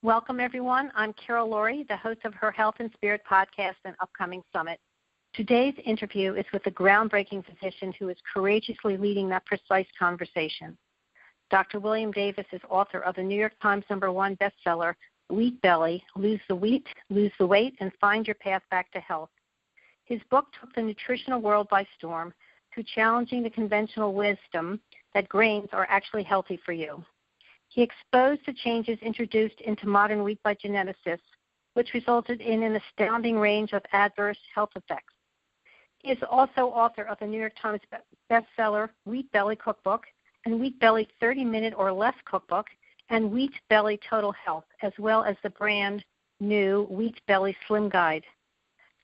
Welcome, everyone. I'm Carol Laurie, the host of Her Health and Spirit podcast and upcoming summit. Today's interview is with a groundbreaking physician who is courageously leading that precise conversation. Dr. William Davis is author of the New York Times #1 bestseller, Wheat Belly, Lose the Wheat, Lose the Weight, and Find Your Path Back to Health. His book took the nutritional world by storm through challenging the conventional wisdom that grains are actually healthy for you. He exposed the changes introduced into modern wheat by geneticists, which resulted in an astounding range of adverse health effects. He is also author of the New York Times bestseller, Wheat Belly Cookbook, and Wheat Belly 30-Minute or Less Cookbook, and Wheat Belly Total Health, as well as the brand new Wheat Belly Slim Guide.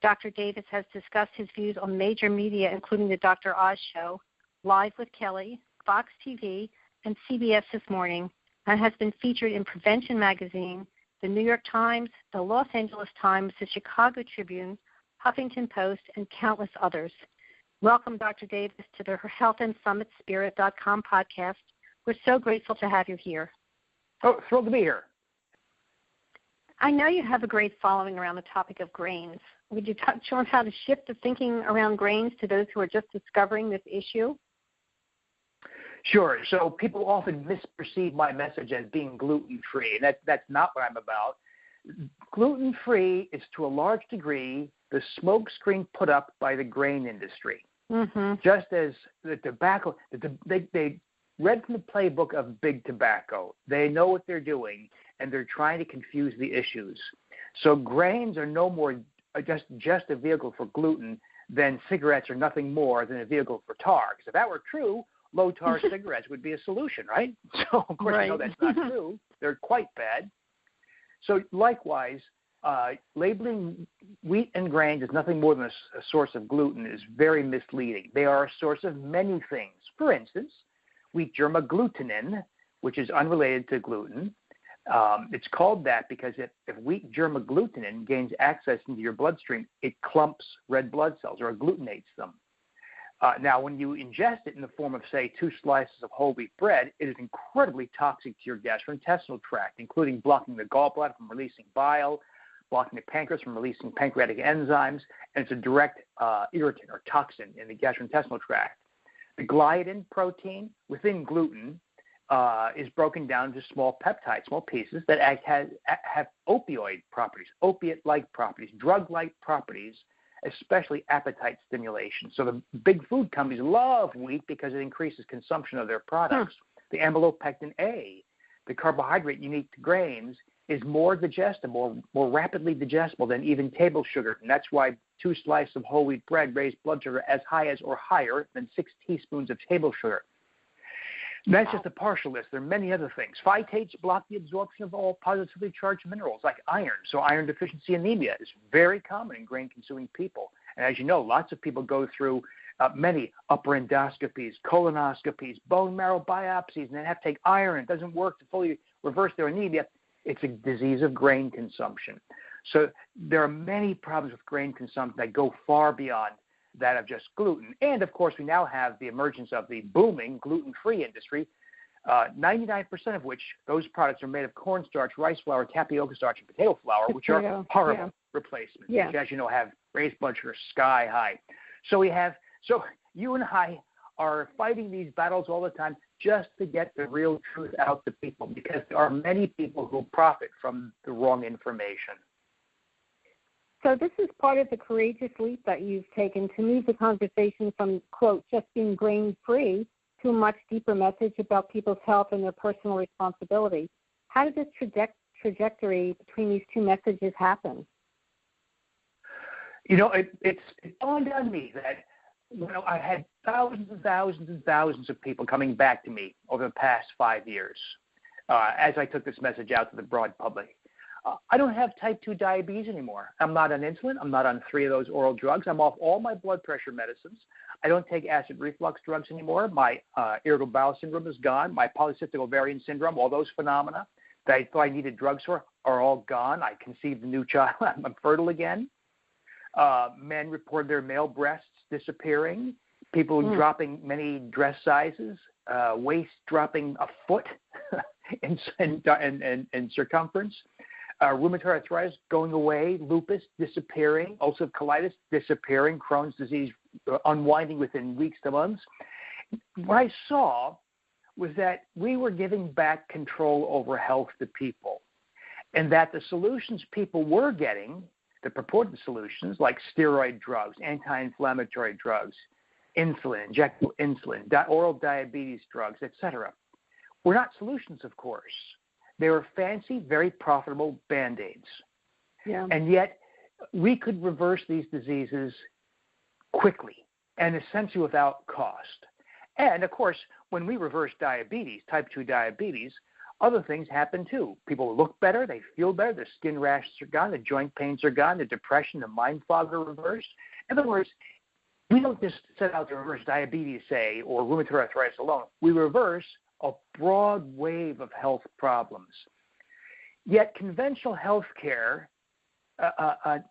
Dr. Davis has discussed his views on major media, including the Dr. Oz Show, Live with Kelly, Fox TV, and CBS This Morning, and has been featured in Prevention Magazine, the New York Times, the Los Angeles Times, the Chicago Tribune, Huffington Post, and countless others. Welcome, Dr. Davis, to the Health and Summit Spirit.com podcast. We're so grateful to have you here. Oh, thrilled to be here. I know you have a great following around the topic of grains. Would you touch on how to shift the thinking around grains to those who are just discovering this issue? Sure. So people often misperceive my message as being gluten-free, and that's not what I'm about. Gluten-free is, to a large degree, the smokescreen put up by the grain industry. Mm-hmm. Just as the tobacco, they read from the playbook of big tobacco. They know what they're doing, and they're trying to confuse the issues. So grains are no more just a vehicle for gluten than cigarettes are nothing more than a vehicle for tar. Because if that were true, low-tar cigarettes would be a solution, right? So, of course, right. You know that's not true. They're quite bad. So, likewise, labeling wheat and grains as nothing more than a source of gluten is very misleading. They are a source of many things. For instance, wheat germagglutinin, which is unrelated to gluten. It's called that because if wheat germagglutinin gains access into your bloodstream, it clumps red blood cells or agglutinates them. Now, when you ingest it in the form of, say, 2 slices of whole wheat bread, it is incredibly toxic to your gastrointestinal tract, including blocking the gallbladder from releasing bile, blocking the pancreas from releasing pancreatic enzymes, and it's a direct irritant or toxin in the gastrointestinal tract. The gliadin protein within gluten is broken down into small peptides, small pieces that have opioid properties, opiate-like properties, drug-like properties, especially appetite stimulation. So the big food companies love wheat because it increases consumption of their products. The amylopectin A, the carbohydrate unique to grains, is more digestible, more rapidly digestible than even table sugar. And that's why 2 slices of whole wheat bread raise blood sugar as high as or higher than 6 teaspoons of table sugar. And that's just a partial list. There are many other things. Phytates block the absorption of all positively charged minerals like iron. So iron deficiency anemia is very common in grain-consuming people. And as you know, lots of people go through many upper endoscopies, colonoscopies, bone marrow biopsies, and they have to take iron. It doesn't work to fully reverse their anemia. It's a disease of grain consumption. So there are many problems with grain consumption that go far beyond that of just gluten. And, of course, we now have the emergence of the booming gluten-free industry, 99% of which those products are made of cornstarch, rice flour, tapioca starch, and potato flour, which are horrible replacements, which, as you know, have raised blood sugar sky high. So you and I are fighting these battles all the time just to get the real truth out to people, because there are many people who profit from the wrong information. So this is part of the courageous leap that you've taken to move the conversation from, quote, just being grain-free to a much deeper message about people's health and their personal responsibility. How did this trajectory between these two messages happen? You know, it's dawned on me that I had thousands and thousands and thousands of people coming back to me over the past 5 years as I took this message out to the broad public. I don't have type 2 diabetes anymore. I'm not on insulin. I'm not on 3 of those oral drugs. I'm off all my blood pressure medicines. I don't take acid reflux drugs anymore. My irritable bowel syndrome is gone. My polycystic ovarian syndrome, all those phenomena that I thought I needed drugs for are all gone. I conceived a new child. I'm fertile again. Men report their male breasts disappearing. People dropping many dress sizes. Waist dropping a foot in circumference. rheumatoid arthritis going away, lupus disappearing, ulcerative colitis disappearing, Crohn's disease unwinding within weeks to months. What I saw was that we were giving back control over health to people, and that the solutions people were getting, the purported solutions like steroid drugs, anti-inflammatory drugs, insulin, injectable insulin, oral diabetes drugs, etc., were not solutions, of course. They were fancy, very profitable Band-Aids. Yeah. And yet we could reverse these diseases quickly and essentially without cost. And, of course, when we reverse diabetes, type 2 diabetes, other things happen too. People look better, they feel better, their skin rashes are gone, the joint pains are gone, the depression, the mind fog are reversed. In other words, we don't just set out to reverse diabetes, say, or rheumatoid arthritis alone. We reverse a broad wave of health problems. Yet conventional health care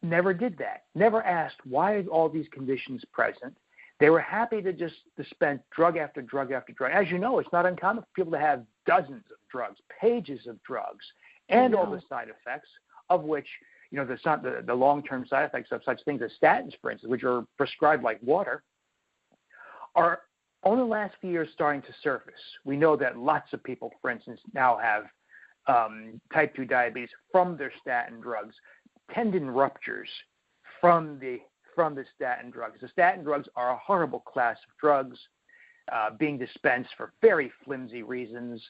never did that, never asked why are all these conditions present. They were happy to just dispense drug after drug after drug. As you know, it's not uncommon for people to have dozens of drugs, pages of drugs, and all the side effects, of which, the long-term side effects of such things as statins, for instance, which are prescribed like water, are only the last few years starting to surface. We know that lots of people, for instance, now have type 2 diabetes from their statin drugs, tendon ruptures from the statin drugs. The statin drugs are a horrible class of drugs being dispensed for very flimsy reasons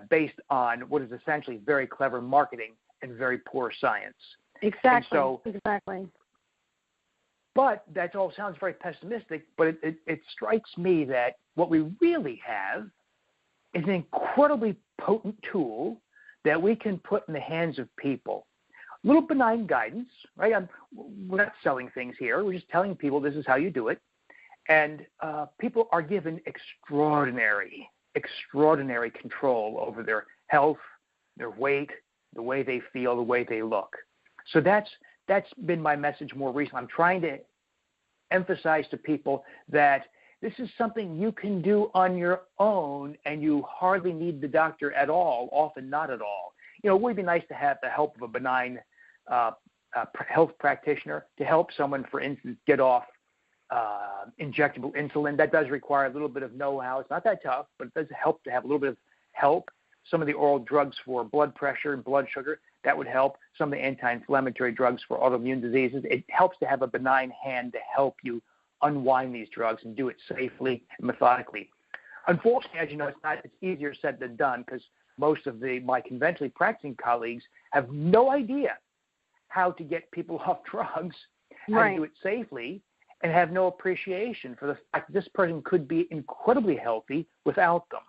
based on what is essentially very clever marketing and very poor science. Exactly. But that all sounds very pessimistic, but it strikes me that what we really have is an incredibly potent tool that we can put in the hands of people. A little benign guidance, right? We're not selling things here. We're just telling people this is how you do it. And people are given extraordinary control over their health, their weight, the way they feel, the way they look. So that's been my message more recently. I'm trying to emphasize to people that this is something you can do on your own, and you hardly need the doctor at all, often not at all. It would be nice to have the help of a benign health practitioner to help someone, for instance, get off injectable insulin. That does require a little bit of know-how. It's not that tough, but it does help to have a little bit of help. Some of the oral drugs for blood pressure and blood sugar, that would help. Some of the anti-inflammatory drugs for autoimmune diseases, it helps to have a benign hand to help you unwind these drugs and do it safely and methodically. Unfortunately, as you know, it's easier said than done, because most of my conventionally practicing colleagues have no idea how to get people off drugs, how to do it safely, and have no appreciation for the fact that this person could be incredibly healthy without them.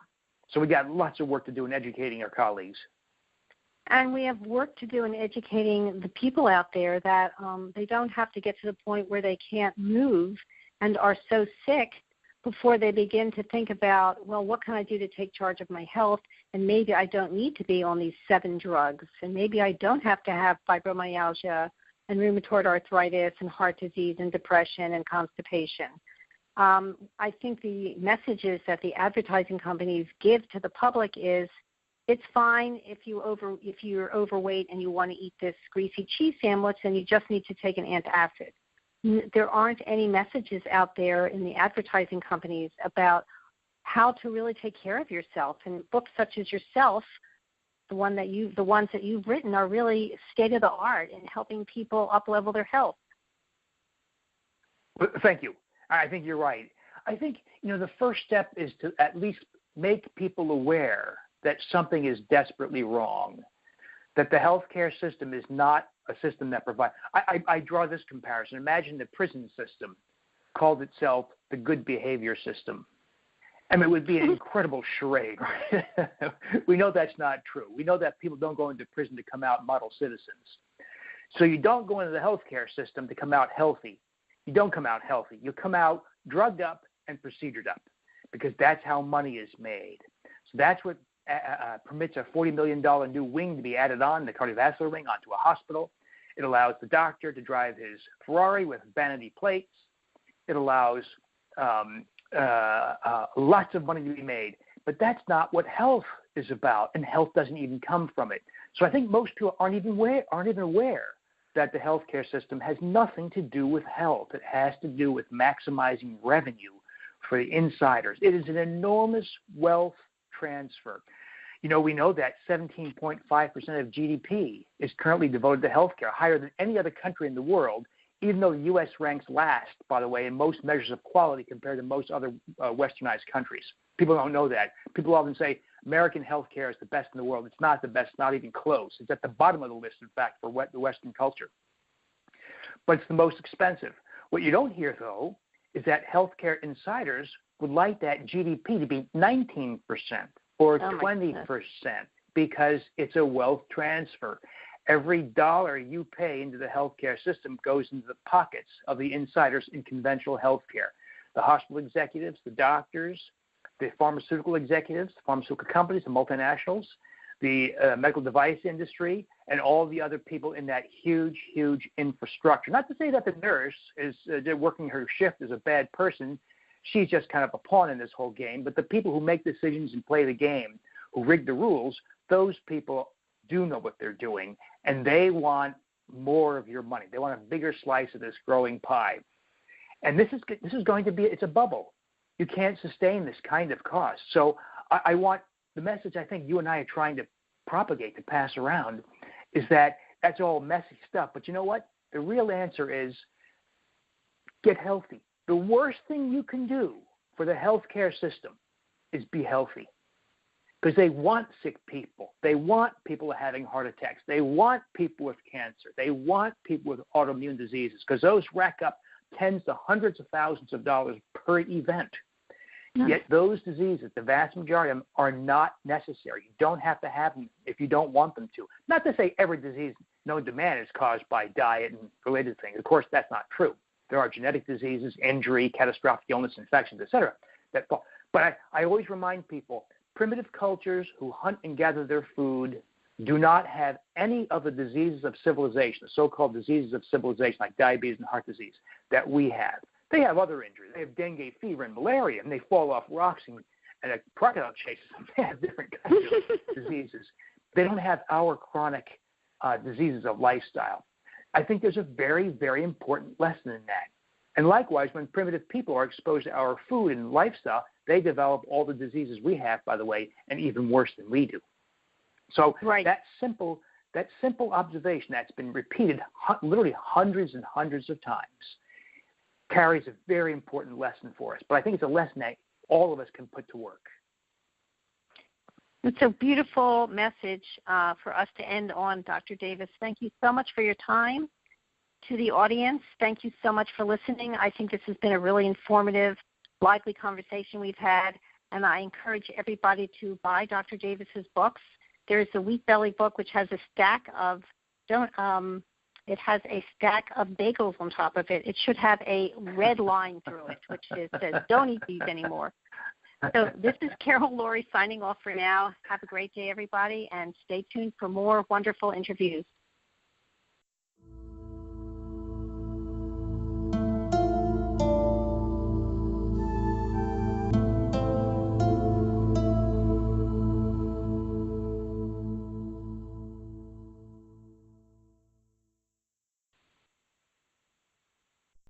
So we got lots of work to do in educating our colleagues. And we have work to do in educating the people out there that they don't have to get to the point where they can't move and are so sick before they begin to think about, well, what can I do to take charge of my health? And maybe I don't need to be on these 7 drugs. And maybe I don't have to have fibromyalgia and rheumatoid arthritis and heart disease and depression and constipation. I think the messages that the advertising companies give to the public is, it's fine if you're overweight and you want to eat this greasy cheese sandwich, and you just need to take an antacid. There aren't any messages out there in the advertising companies about how to really take care of yourself. And books such as yourself, the ones that you've written, are really state of the art in helping people up-level their health. Well, thank you. I think you're right. I think the first step is to at least make people aware that something is desperately wrong, that the healthcare system is not a system that provides. I draw this comparison. Imagine the prison system called itself the good behavior system. I mean, it would be an incredible charade. Right? We know that's not true. We know that people don't go into prison to come out model citizens. So you don't go into the healthcare system to come out healthy. You don't come out healthy. You come out drugged up and procedured up, because that's how money is made. So that's what permits a $40 million new wing to be added on, the cardiovascular wing, onto a hospital. It allows the doctor to drive his Ferrari with vanity plates. It allows lots of money to be made. But that's not what health is about, and health doesn't even come from it. So I think most people aren't even aware that the healthcare system has nothing to do with health. It has to do with maximizing revenue for the insiders. It is an enormous wealth transfer. We know that 17.5% of GDP is currently devoted to healthcare, higher than any other country in the world, even though the U.S. ranks last, by the way, in most measures of quality compared to most other westernized countries. People don't know that. People often say American healthcare is the best in the world. It's not the best, not even close. It's at the bottom of the list, in fact, for the Western culture. But it's the most expensive. What you don't hear, though, is that healthcare insiders would like that GDP to be 19% or 20% because it's a wealth transfer. Every dollar you pay into the healthcare system goes into the pockets of the insiders in conventional healthcare. The hospital executives, the doctors, the pharmaceutical executives, the pharmaceutical companies, the multinationals, the medical device industry, and all the other people in that huge, huge infrastructure. Not to say that the nurse is working her shift is a bad person. She's just kind of a pawn in this whole game. But the people who make decisions and play the game, who rig the rules, those people do know what they're doing, and they want more of your money. They want a bigger slice of this growing pie. And this is going to be, it's a bubble. You can't sustain this kind of cost. So I want the message I think you and I are trying to propagate, to pass around, is that that's all messy stuff. But you know what? The real answer is get healthy. The worst thing you can do for the healthcare system is be healthy. Because they want sick people. They want people having heart attacks. They want people with cancer. They want people with autoimmune diseases because those rack up tens to hundreds of thousands of dollars per event. Yet those diseases, the vast majority of them, are not necessary. You don't have to have them if you don't want them to. Not to say every disease known to man is caused by diet and related things. Of course, that's not true. There are genetic diseases, injury, catastrophic illness, infections, etc. But I always remind people, primitive cultures who hunt and gather their food do not have any of the diseases of civilization, the so-called diseases of civilization like diabetes and heart disease, that we have. They have other injuries. They have dengue fever and malaria, and they fall off rocks and a crocodile chases them. They have different kinds of diseases. They don't have our chronic diseases of lifestyle. I think there's a very, very important lesson in that. And likewise, when primitive people are exposed to our food and lifestyle, they develop all the diseases we have, by the way, and even worse than we do. So that simple observation that's been repeated literally hundreds and hundreds of times carries a very important lesson for us. But I think it's a lesson that all of us can put to work. It's a beautiful message for us to end on, Dr. Davis. Thank you so much for your time. To the audience, thank you so much for listening. I think this has been a really informative, lively conversation we've had, and I encourage everybody to buy Dr. Davis's books. There's the Wheat Belly book, which has a stack of bagels on top of it. It should have a red line through it, which says, "Don't eat these anymore." So this is Carol Laurie signing off for now. Have a great day, everybody, and stay tuned for more wonderful interviews.